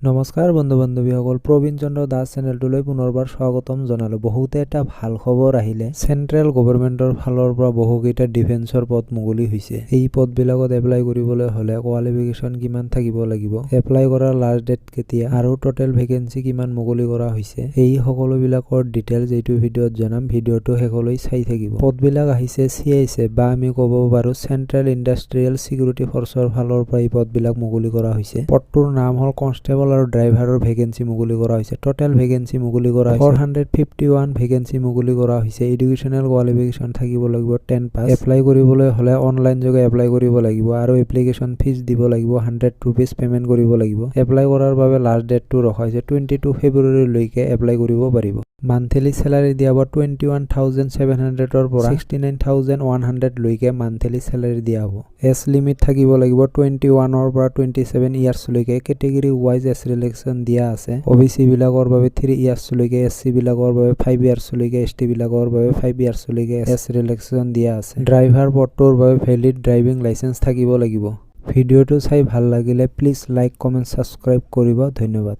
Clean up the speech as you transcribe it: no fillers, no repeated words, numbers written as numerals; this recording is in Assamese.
নমস্কাৰ বন্ধু বান্ধৱীসকল, প্ৰবীণ চন্দ্ৰ দাস চেনেলটোলৈ পুনৰবাৰ স্বাগতম জনালো। বহুতে এটা ভাল খবৰ আহিলে। চেন্ট্ৰেল গভৰ্ণমেণ্টৰ ফালৰ পৰা বহুকেইটা ডিফেন্সৰ পদ মুকলি হৈছে। এই পদবিলাকত এপ্লাই কৰিবলৈ হ'লে কোৱালিফিকেশ্যন কিমান থাকিব লাগিব, এপ্লাই কৰাৰ লাষ্ট ডেট কেতিয়া আৰু টোটেল ভেকেন্সি কিমান মুকলি কৰা হৈছে, এই সকলোবিলাকৰ ডিটেইলছ এইটো ভিডিঅ'ত জনাম। ভিডিঅ'টো শেষলৈ চাই থাকিব। পদবিলাক আহিছে CISF বা আমি ক'ব পাৰো চেন্ট্ৰেল ইণ্ডাষ্ট্ৰিয়েল চিকিউৰিটি ফৰ্চৰ ফালৰ পৰা এই পদবিলাক মুকলি কৰা হৈছে। পদটোৰ নাম হ'ল কনষ্টেবল আৰু ড্ৰাইভাৰৰ ভেকেন্সি মুকলি কৰা হৈছে। টোটেল ভেকেন্সি মুকলি কৰা হৈছে 451 ভেকেন্সি মুকলি কৰা হৈছে। এডুকেশ্যনেল কোৱালিফিকেশ্যন থাকিব লাগিব 10 পাছ। এপ্লাই কৰিবলৈ হ'লে অনলাইন যোগে এপ্লাই কৰিব লাগিব আৰু এপ্লিকেশ্যন ফিজ দিব লাগিব 100 rupees পেমেন্ট কৰিব লাগিব। এপ্লাই কৰাৰ বাবে লাষ্ট ডেটটো ৰখা হৈছে 22 ফেব্ৰুৱাৰীলৈকে এপ্লাই কৰিব পাৰিব। মান্থলি চেলাৰী দিয়া হ'ব 21,700 পৰা 69,100 লৈকে মান্থলি চেলাৰী দিয়া হ'ব। এজ লিমিট থাকিব লাগিব 21 পৰা 27 ইয়াৰ্ছ লৈকে। কেটেগৰী ৱাইজ এজ ৰিলেকশ্যন দিয়া আছে। OBC বিলাকৰ বাবে 3 ইয়াৰ্ছ লৈকে, SC বিলাকৰ বাবে 5 ইয়াৰ্ছ লৈকে, ST বিলাকৰ বাবে 5 ইয়াৰ্ছ লৈকে এজ ৰিলেকশ্যন দিয়া আছে। ড্ৰাইভাৰ পদটোৰ বাবে ভেলিড ড্ৰাইভিং লাইচেন্স থাকিব লাগিব। ভিডিঅ'টো চাই ভাল লাগিলে প্লিজ লাইক, কমেণ্ট, ছাবস্ক্ৰাইব কৰিব। ধন্যবাদ।